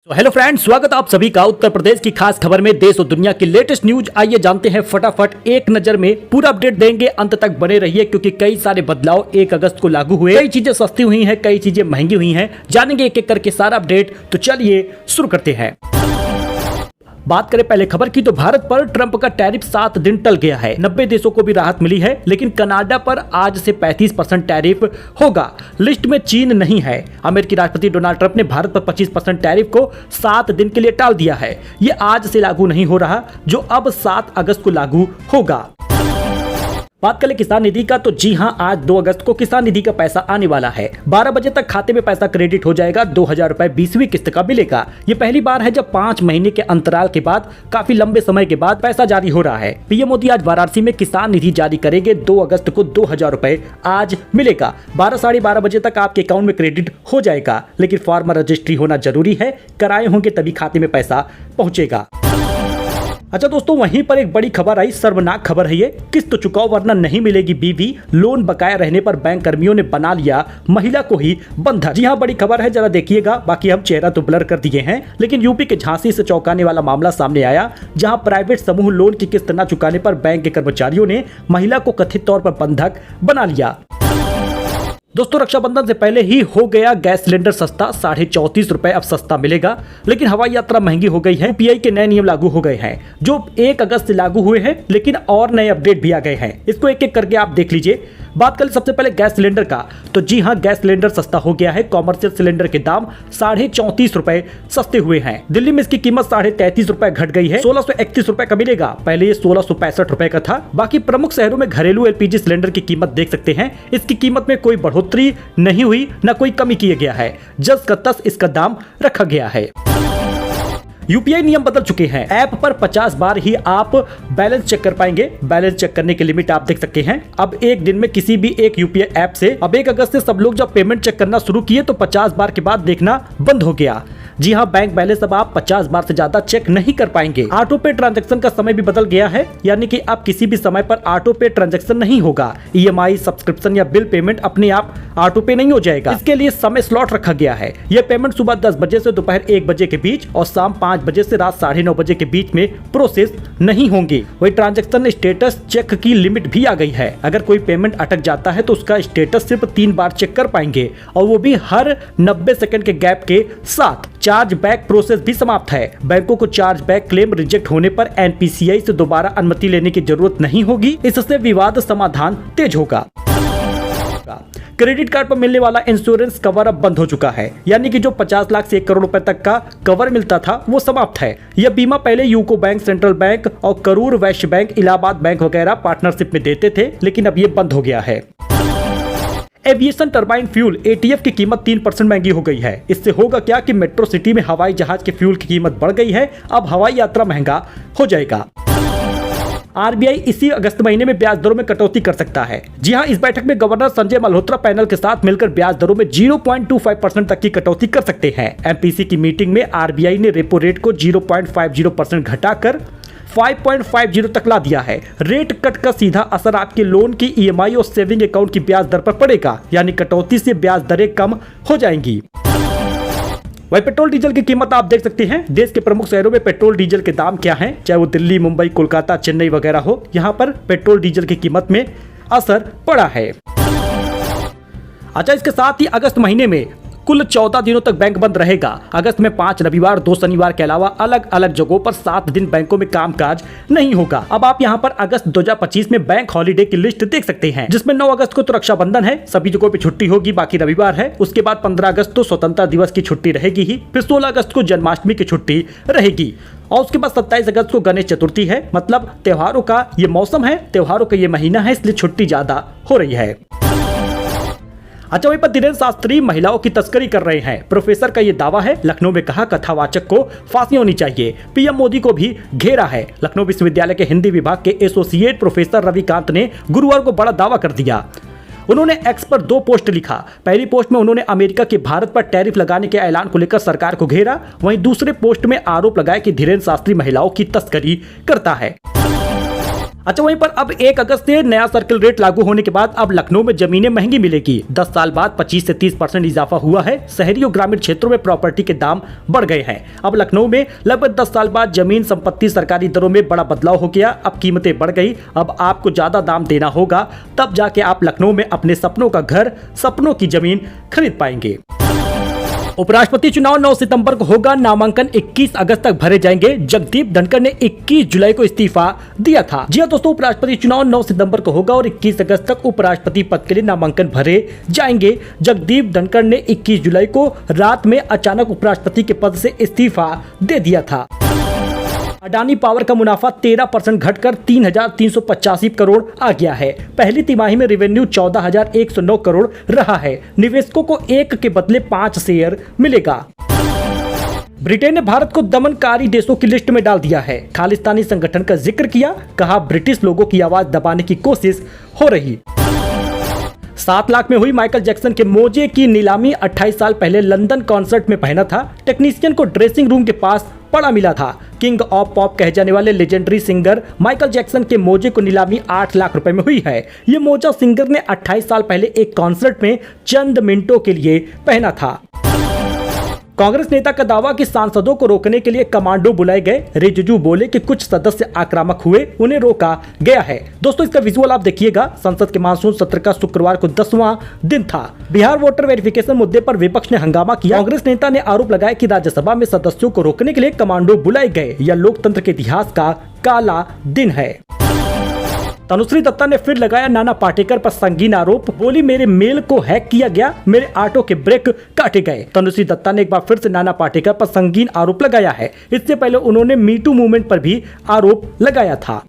तो hello friends, स्वागत आप सभी का उत्तर प्रदेश की खास खबर में। देश और दुनिया की लेटेस्ट न्यूज आइए जानते हैं फटाफट, एक नजर में पूरा अपडेट देंगे, अंत तक बने रहिए क्योंकि कई सारे बदलाव 1 अगस्त को लागू हुए। कई चीजें सस्ती हुई हैं, कई चीजें महंगी हुई हैं, जानेंगे एक एक करके सारा अपडेट। तो चलिए शुरू करते हैं। बात करें पहले खबर की तो भारत पर ट्रंप का टैरिफ 7 दिन टल गया है। 90 देशों को भी राहत मिली है, लेकिन कनाडा पर आज से 35% टैरिफ होगा। लिस्ट में चीन नहीं है। अमेरिकी राष्ट्रपति डोनाल्ड ट्रंप ने भारत पर 25% टैरिफ को 7 दिन के लिए टाल दिया है। ये आज से लागू नहीं हो रहा, जो अब 7 अगस्त को लागू होगा। बात करें किसान निधि का तो जी हां, आज 2 अगस्त को किसान निधि का पैसा आने वाला है। 12 बजे तक खाते में पैसा क्रेडिट हो जाएगा। 2000 रुपए 20वीं किस्त का मिलेगा। ये पहली बार है जब 5 महीने के अंतराल के बाद काफी लंबे समय के बाद पैसा जारी हो रहा है। पीएम मोदी आज वाराणसी में किसान निधि जारी करेंगे। 2 अगस्त को 2000 रुपए आज मिलेगा। 12 साढ़े 12 बजे तक आपके अकाउंट में क्रेडिट हो जाएगा, लेकिन फॉर्म रजिस्ट्री होना जरूरी है। कराए होंगे तभी खाते में पैसा पहुंचेगा। अच्छा दोस्तों, वहीं पर एक बड़ी खबर आई, शर्मनाक खबर है ये। किस्त चुकाओ वरना नहीं मिलेगी बीवी। लोन बकाया रहने पर बैंक कर्मियों ने बना लिया महिला को ही बंधक। जी हां, बड़ी खबर है, जरा देखिएगा। बाकी हम चेहरा तो ब्लर कर दिए हैं, लेकिन यूपी के झांसी से चौंकाने वाला मामला सामने आया, जहां प्राइवेट समूह लोन की किस्त न चुकाने पर बैंक के कर्मचारियों ने महिला को कथित तौर पर बंधक बना लिया। दोस्तों, रक्षाबंधन से पहले ही हो गया गैस सिलेंडर सस्ता। 34.5 रुपए अब सस्ता मिलेगा, लेकिन हवाई यात्रा महंगी हो गई है। यूपीआई के नए नियम लागू हो गए हैं, जो 1 अगस्त से लागू हुए हैं, लेकिन और नए अपडेट भी आ गए हैं। इसको एक एक करके आप देख लीजिए। बात करें सबसे पहले गैस सिलेंडर का तो जी हां, गैस सिलेंडर सस्ता हो गया है। कॉमर्शियल सिलेंडर के दाम 34.5 रुपए सस्ते हुए हैं। दिल्ली में इसकी कीमत 33.5 रुपए घट गई है। 1631 रुपए का मिलेगा, पहले ये 1665 रुपए का था। बाकी प्रमुख शहरों में घरेलू एलपीजी सिलेंडर की कीमत देख सकते हैं। इसकी कीमत में कोई बढ़ोतरी नहीं हुई, न कोई कमी किया गया है। जस का तस इसका दाम रखा गया है। यूपीआई नियम बदल चुके हैं। ऐप पर 50 बार ही आप बैलेंस चेक कर पाएंगे। बैलेंस चेक करने की लिमिट आप देख सकते हैं। अब एक दिन में किसी भी एक यूपीआई ऐप से अब 1 अगस्त से सब लोग जब पेमेंट चेक करना शुरू किए तो 50 बार के बाद देखना बंद हो गया। जी हां, बैंक बैलेंस अब आप 50 बार से ज्यादा चेक नहीं कर पाएंगे। ऑटो पे ट्रांजैक्शन का समय भी बदल गया है, यानी कि अब किसी भी समय पर ऑटो पे ट्रांजैक्शन नहीं होगा। ईएमआई, सब्सक्रिप्शन या बिल पेमेंट अपने आप ऑटो पे नहीं हो जाएगा। इसके लिए समय स्लॉट रखा गया है। यह पेमेंट सुबह 10 बजे से दोपहर 1 बजे के बीच और शाम 5 बजे से रात 9:30 बजे के बीच में प्रोसेस नहीं होंगे। वही ट्रांजैक्शन स्टेटस चेक की लिमिट भी आ गई है। अगर कोई पेमेंट अटक जाता है तो उसका स्टेटस सिर्फ 3 बार चेक कर पाएंगे, और वो भी हर 90 सेकंड के गैप के साथ। चार्ज बैक प्रोसेस भी समाप्त है। बैंकों को चार्ज बैक क्लेम रिजेक्ट होने पर एनपीसीआई से दोबारा अनुमति लेने की जरूरत नहीं होगी। इससे विवाद समाधान तेज होगा। क्रेडिट कार्ड पर मिलने वाला इंश्योरेंस कवर अब बंद हो चुका है, यानी कि जो 50 लाख से 1 करोड़ रुपए तक का कवर मिलता था वो समाप्त है। यह बीमा पहले यूको बैंक, सेंट्रल बैंक और करूर वैश्य बैंक, इलाहाबाद बैंक वगैरह पार्टनरशिप में देते थे, लेकिन अब ये बंद हो गया है। एविएशन टरबाइन फ्यूल एटीएफ की कीमत 3% महंगी हो गई है। इससे होगा क्या कि मेट्रो सिटी में हवाई जहाज के फ्यूल की कीमत बढ़ गई है। अब हवाई यात्रा महंगा हो जाएगा। आरबीआई इसी अगस्त महीने में ब्याज दरों में कटौती कर सकता है। जी हां, इस बैठक में गवर्नर संजय मल्होत्रा पैनल के साथ मिलकर ब्याज दरों में 0.25% तक की कटौती कर सकते हैं। एमपीसी की मीटिंग में आरबीआई ने रेपो रेट को 0.50% घटाकर 5.50 तक ला दिया है। रेट कट का सीधा असर आपके लोन की ईएमआई और सेविंग अकाउंट की ब्याज दर पर पड़ेगा, यानी कटौती से ब्याज दरें कम हो जाएंगी। वही पेट्रोल डीजल की कीमत आप देख सकते हैं। देश के प्रमुख शहरों में पेट्रोल डीजल के दाम क्या हैं, चाहे वो दिल्ली, मुंबई, कोलकाता, चेन्नई वगैरह हो, यहाँ पर पेट्रोल डीजल की कीमत में असर पड़ा है। अच्छा, इसके साथ ही अगस्त महीने में कुल 14 दिनों तक बैंक बंद रहेगा। अगस्त में 5 रविवार, 2 शनिवार के अलावा अलग अलग जगहों पर 7 दिन बैंकों में कामकाज नहीं होगा। अब आप यहां पर अगस्त 2025 में बैंक हॉलिडे की लिस्ट देख सकते हैं, जिसमें 9 अगस्त को तो रक्षाबंधन है, सभी जगहों पे छुट्टी होगी, बाकी रविवार है। उसके बाद 15 अगस्त तो स्वतंत्रता दिवस की छुट्टी रहेगी ही। फिर 16 अगस्त को जन्माष्टमी की छुट्टी रहेगी, और उसके बाद 27 अगस्त को गणेश चतुर्थी है। मतलब त्योहारों का ये मौसम है, त्योहारों का ये महीना है, इसलिए छुट्टी ज्यादा हो रही है। अच्छा, वहीं पर धीरेन्द्र शास्त्री महिलाओं की तस्करी कर रहे हैं। प्रोफेसर का ये दावा है। लखनऊ में कहा कथावाचक को फांसी होनी चाहिए। पीएम मोदी को भी घेरा है। लखनऊ विश्वविद्यालय के हिंदी विभाग के एसोसिएट प्रोफेसर रविकांत ने गुरुवार को बड़ा दावा कर दिया। उन्होंने एक्स पर 2 पोस्ट लिखा। पहली पोस्ट में उन्होंने अमेरिका के भारत पर टैरिफ लगाने के ऐलान को लेकर सरकार को घेरा। वहीं दूसरे पोस्ट में आरोप लगाया कि धीरेन्द्र शास्त्री महिलाओं की तस्करी करता है। अच्छा, वहीं पर अब 1 अगस्त से नया सर्कल रेट लागू होने के बाद अब लखनऊ में जमीनें महंगी मिलेगी। 10 साल बाद 25 से 30% इजाफा हुआ है। शहरी और ग्रामीण क्षेत्रों में प्रॉपर्टी के दाम बढ़ गए हैं। अब लखनऊ में लगभग 10 साल बाद जमीन संपत्ति सरकारी दरों में बड़ा बदलाव हो गया। अब कीमतें बढ़ गई। अब आपको ज्यादा दाम देना होगा, तब जाके आप लखनऊ में अपने सपनों का घर, सपनों की जमीन खरीद पाएंगे। उपराष्ट्रपति चुनाव 9 सितंबर को होगा। नामांकन 21 अगस्त तक भरे जाएंगे। जगदीप धनखड़ ने 21 जुलाई को इस्तीफा दिया था। जी हां दोस्तों, उपराष्ट्रपति चुनाव 9 सितंबर को होगा और 21 अगस्त तक उपराष्ट्रपति पद के लिए नामांकन भरे जाएंगे। जगदीप धनखड़ ने 21 जुलाई को रात में अचानक उपराष्ट्रपति के पद से इस्तीफा दे दिया था। अडानी पावर का मुनाफा 13% घटकर 3,385 करोड़ आ गया है। पहली तिमाही में रेवेन्यू 14,109 करोड़ रहा है। निवेशकों को 1 के बदले 5 शेयर मिलेगा। ब्रिटेन ने भारत को दमनकारी देशों की लिस्ट में डाल दिया है। खालिस्तानी संगठन का जिक्र किया, कहा ब्रिटिश लोगों की आवाज दबाने की कोशिश हो रही। 7 लाख में हुई माइकल जैक्सन के मोजे की नीलामी। 28 साल पहले लंदन कॉन्सर्ट में पहना था। टेक्नीशियन को ड्रेसिंग रूम के पास पड़ा मिला था। किंग ऑफ पॉप कहे जाने वाले लेजेंडरी सिंगर माइकल जैक्सन के मोजे को नीलामी 8 लाख रुपए में हुई है। ये मोजा सिंगर ने 28 साल पहले एक कॉन्सर्ट में चंद मिनटों के लिए पहना था। कांग्रेस नेता का दावा कि सांसदों को रोकने के लिए कमांडो बुलाए गए। रिजिजू बोले कि कुछ सदस्य आक्रामक हुए, उन्हें रोका गया है। दोस्तों, इसका विजुअल आप देखिएगा। संसद के मानसून सत्र का शुक्रवार को 10वां दिन था। बिहार वोटर वेरिफिकेशन मुद्दे पर विपक्ष ने हंगामा किया। कांग्रेस नेता ने आरोप लगाया कि राज्यसभा में सदस्यों को रोकने के लिए कमांडो बुलाए गए। यह लोकतंत्र के इतिहास का काला दिन है। तनुश्री दत्ता ने फिर लगाया नाना पाटेकर पर संगीन आरोप। बोली, मेरे मेल को हैक किया गया, मेरे ऑटो के ब्रेक काटे गए। तनुश्री दत्ता ने एक बार फिर से नाना पाटेकर पर संगीन आरोप लगाया है। इससे पहले उन्होंने मीटू मूवमेंट पर भी आरोप लगाया था।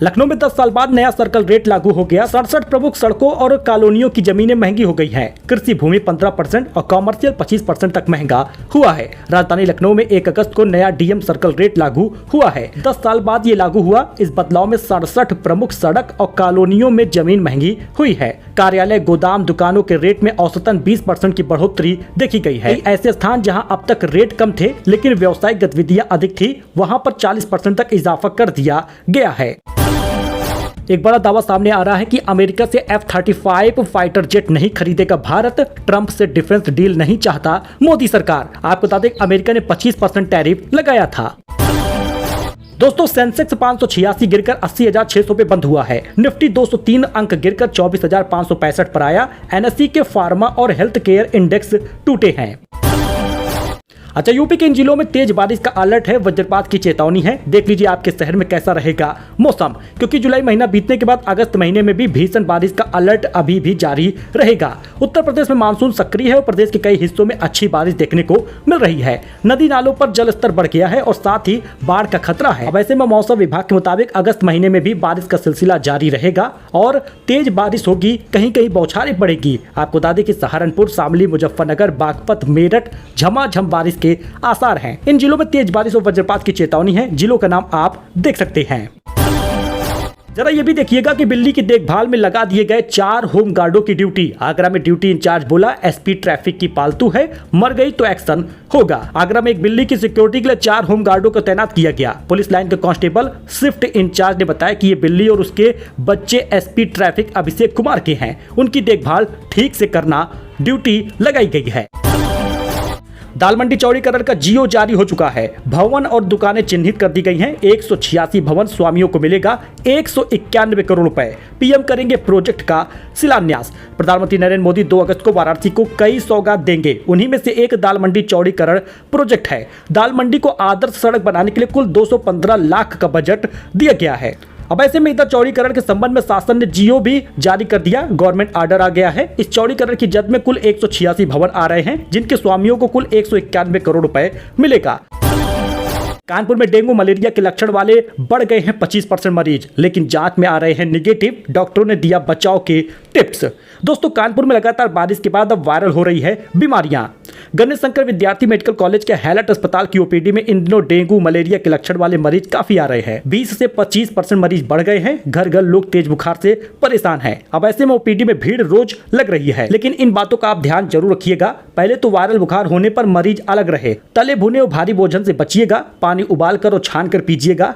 लखनऊ में 10 साल बाद नया सर्कल रेट लागू हो गया। 67 प्रमुख सड़कों और कॉलोनियों की जमीनें महंगी हो गई हैं। कृषि भूमि 15% और कॉमर्शियल 25% तक महंगा हुआ है। राजधानी लखनऊ में 1 अगस्त को नया डीएम सर्कल रेट लागू हुआ है। 10 साल बाद ये लागू हुआ। इस बदलाव में 67 प्रमुख सड़क और कॉलोनियों में जमीन महंगी हुई है। कार्यालय, गोदाम, दुकानों के रेट में औसतन 20% की बढ़ोतरी देखी गई है। ऐसे स्थान जहां अब तक रेट कम थे लेकिन व्यावसायिक गतिविधियां अधिक थी, वहां पर 40% तक इजाफा कर दिया गया है। एक बड़ा दावा सामने आ रहा है कि अमेरिका से F-35 फाइटर जेट नहीं खरीदेगा भारत। ट्रंप से डिफेंस डील नहीं चाहता मोदी सरकार। आपको बता दें, अमेरिका ने 25% टैरिफ लगाया था। दोस्तों, सेंसेक्स 586 गिरकर 80,600 पे बंद हुआ है। निफ्टी 203 अंक गिरकर 24,565 पर आया। एनएसई के फार्मा और हेल्थ केयर इंडेक्स टूटे हैं। अच्छा, यूपी के इन जिलों में तेज बारिश का अलर्ट है। वज्रपात की चेतावनी है। देख लीजिए आपके शहर में कैसा रहेगा मौसम, क्योंकि जुलाई महीना बीतने के बाद अगस्त महीने में भी भीषण बारिश का अलर्ट अभी भी जारी रहेगा। उत्तर प्रदेश में मानसून सक्रिय है और प्रदेश के कई हिस्सों में अच्छी बारिश देखने को मिल रही है। नदी नालों पर जल स्तर बढ़ गया है और साथ ही बाढ़ का खतरा है। अब ऐसे में मौसम विभाग के मुताबिक अगस्त महीने में भी बारिश का सिलसिला जारी रहेगा और तेज बारिश होगी। कहीं कहीं बौछारें पड़ेगी। आपको बता दें कि सहारनपुर, शामली, मुजफ्फरनगर, बागपत, मेरठ झमाझम बारिश के आसार हैं। इन जिलों में तेज बारिश और वज्रपात की चेतावनी है। जिलों का नाम आप देख सकते हैं। जरा ये भी देखिएगा कि बिल्ली की देखभाल में लगा दिए गए 4 होम गार्डों की ड्यूटी। आगरा में ड्यूटी इंचार्ज बोला, एसपी ट्रैफिक की पालतू है, मर गई तो एक्शन होगा। आगरा में एक बिल्ली की सिक्योरिटी के लिए 4 होम गार्डों को तैनात किया गया। पुलिस लाइन के कांस्टेबल शिफ्ट इंचार्ज ने बताया कि ये बिल्ली और उसके बच्चे एसपी ट्रैफिक अभिषेक कुमार के हैं। उनकी देखभाल ठीक से करना ड्यूटी लगाई गई है। दाल मंडी चौड़ीकरण का जियो जारी हो चुका है। भवन और दुकानें चिन्हित कर दी गई हैं। 186 भवन स्वामियों को मिलेगा 191 करोड़ रुपए। पीएम करेंगे प्रोजेक्ट का शिलान्यास। प्रधानमंत्री नरेंद्र मोदी 2 अगस्त को वाराणसी को कई सौगात देंगे। उन्हीं में से एक दाल मंडी चौड़ीकरण प्रोजेक्ट है। दाल मंडी को आदर्श सड़क बनाने के लिए कुल 215 लाख का बजट दिया गया है। अब ऐसे में इधर चौड़ीकरण के संबंध में शासन ने जियो भी जारी कर दिया। गवर्नमेंट ऑर्डर आ गया है। इस चौड़ीकरण की जद में कुल 186 भवन आ रहे हैं, जिनके स्वामियों को कुल 191 करोड़ रुपए मिलेगा। कानपुर में डेंगू मलेरिया के लक्षण वाले बढ़ गए हैं 25% मरीज, लेकिन जांच में आ रहे हैं निगेटिव। डॉक्टरों ने दिया बचाव के टिप्स। दोस्तों, कानपुर में लगातार बारिश के बाद अब वायरल हो रही है बीमारियां। गणेश शंकर विद्यार्थी मेडिकल कॉलेज के हैलट अस्पताल की ओपीडी में इन दिनों डेंगू मलेरिया के लक्षण वाले मरीज काफी आ रहे हैं। 20 से 25% मरीज बढ़ गए हैं। घर घर लोग तेज बुखार से परेशान हैं। अब ऐसे में ओपीडी में भीड़ रोज लग रही है, लेकिन इन बातों का आप ध्यान जरूर रखिएगा। पहले तो वायरल बुखार होने पर मरीज अलग रहे। तले भुने और भारी भोजन से बचिएगा। पानी उबाल कर और छान कर पीजिएगा।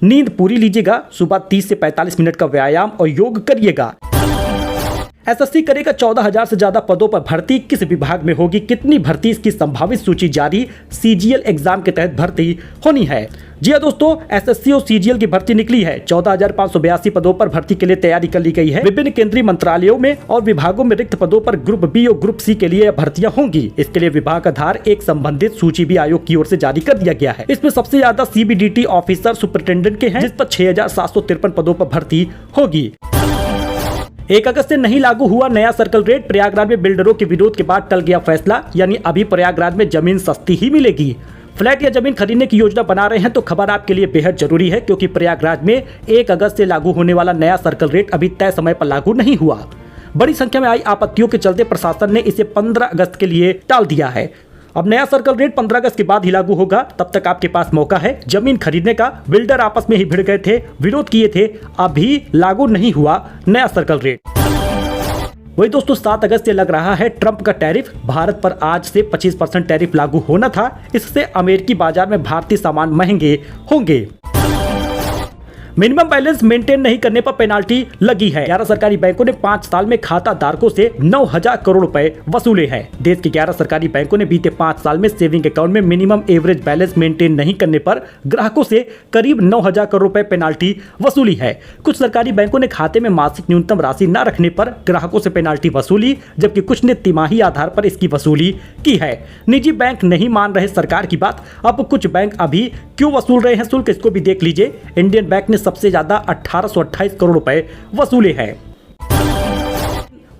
नींद पूरी लीजिएगा, सुबह 30 से 45 मिनट का व्यायाम और योग करिएगा। एसएससी करेगा 14,000 से ज्यादा पदों पर भर्ती, किस विभाग में होगी, कितनी भर्ती, इसकी संभावित सूची जारी। सीजीएल एग्जाम के तहत भर्ती होनी है। जी हाँ दोस्तों, एसएससी और सीजीएल की भर्ती निकली है। 14,582 पदों पर भर्ती के लिए तैयारी कर ली गई है। विभिन्न केंद्रीय मंत्रालयों में और विभागों में रिक्त पदों पर ग्रुप बी और ग्रुप सी के लिए भर्तियां होंगी। इसके लिए विभाग आधार एक संबंधित सूची भी आयोग की ओर से जारी कर दिया गया है। इसमें सबसे ज्यादा सीबीडीटी ऑफिसर सुपरिटेंडेंट के हैं, जिस पर 6,753 पदों पर भर्ती होगी। 1 अगस्त से नहीं लागू हुआ नया सर्कल रेट। प्रयागराज में बिल्डरों के विरोध के बाद टल गया फैसला, यानी अभी प्रयागराज में जमीन सस्ती ही मिलेगी। फ्लैट या जमीन खरीदने की योजना बना रहे हैं तो खबर आपके लिए बेहद जरूरी है, क्योंकि प्रयागराज में 1 अगस्त से लागू होने वाला नया सर्कल रेट अभी तय समय पर लागू नहीं हुआ। बड़ी संख्या में आई आपत्तियों के चलते प्रशासन ने इसे 15 अगस्त के लिए टाल दिया है। अब नया सर्कल रेट 15 अगस्त के बाद ही लागू होगा। तब तक आपके पास मौका है जमीन खरीदने का। बिल्डर आपस में ही भिड़ गए थे, विरोध किए थे, अभी लागू नहीं हुआ नया सर्कल रेट। वही दोस्तों, 7 अगस्त से लग रहा है ट्रंप का टैरिफ। भारत पर आज से 25% टैरिफ लागू होना था। इससे अमेरिकी बाजार में भारतीय सामान महंगे होंगे। मिनिमम बैलेंस मेंटेन नहीं करने पर पेनाल्टी लगी है। 11 सरकारी बैंकों ने 5 साल में खाता धारकों से 9,000 करोड़ रुपए वसूले हैं। देश के 11 सरकारी बैंकों ने बीते 5 साल में सेविंग अकाउंट में मिनिमम एवरेज बैलेंस मेंटेन नहीं करने पर ग्राहकों से करीब 9,000 करोड़ रुपए पेनाल्टी वसूली है। कुछ सरकारी बैंकों ने खाते में मासिक न्यूनतम राशि न रखने पर ग्राहकों से पेनाल्टी वसूली, जबकि कुछ ने तिमाही आधार पर इसकी वसूली की है। निजी बैंक नहीं मान रहे सरकार की बात। अब कुछ बैंक अभी क्यों वसूल रहे हैं शुल्क, इसको भी देख लीजिए। इंडियन बैंक ने सबसे ज्यादा 1828 करोड़ रुपए वसूले हैं।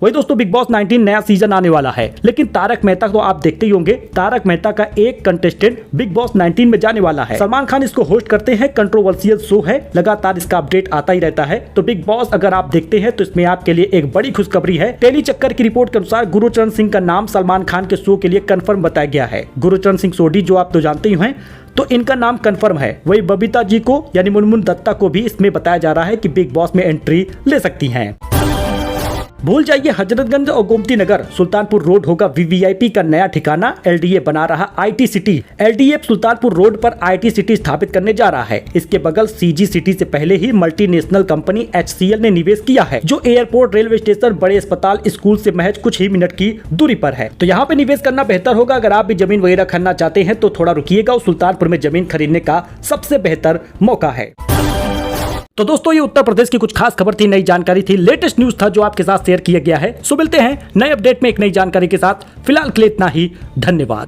वही दोस्तों, बिग बॉस 19 नया सीजन आने वाला है, लेकिन तारक मेहता तो आप देखते ही होंगे। तारक मेहता का एक कंटेस्टेंट बिग बॉस 19 में जाने वाला है। सलमान खान इसको होस्ट करते हैं। कंट्रोवर्शियल शो है, लगातार इसका अपडेट आता ही रहता है। तो बिग बॉस अगर आप देखते हैं तो इसमें आपके लिए एक बड़ी खुशखबरी है। टेली चक्कर की रिपोर्ट के अनुसार गुरुचरण सिंह का नाम सलमान खान के शो के लिए कंफर्म बताया गया है। गुरुचरण सिंह सोडी जो आप तो जानते ही हैं, तो इनका नाम कंफर्म है। वही बबीता जी को यानी मुनमुन दत्ता को भी इसमें बताया जा रहा है कि बिग बॉस में एंट्री ले सकती हैं। भूल जाइए हजरतगंज और गोमती नगर, सुल्तानपुर रोड होगा वीवीआईपी का नया ठिकाना। एलडीए बना रहा IT city. LDA Sultanpur road पर आईटी सिटी स्थापित करने जा रहा है। इसके बगल सीजी सिटी से पहले ही मल्टीनेशनल कंपनी एचसीएल ने निवेश किया है, जो एयरपोर्ट, रेलवे स्टेशन, बड़े अस्पताल, स्कूल से महज कुछ ही मिनट की दूरी पर है। तो यहाँ पे निवेश करना बेहतर होगा। अगर आप भी जमीन वगैरह खरीदना चाहते हैं तो थोड़ा रुकिएगा, और सुल्तानपुर में जमीन खरीदने का सबसे बेहतर मौका है। तो दोस्तों, ये उत्तर प्रदेश की कुछ खास खबर थी, नई जानकारी थी, लेटेस्ट न्यूज था जो आपके साथ शेयर किया गया है। सो मिलते हैं नए अपडेट में एक नई जानकारी के साथ। फिलहाल के लिए इतना ही। धन्यवाद।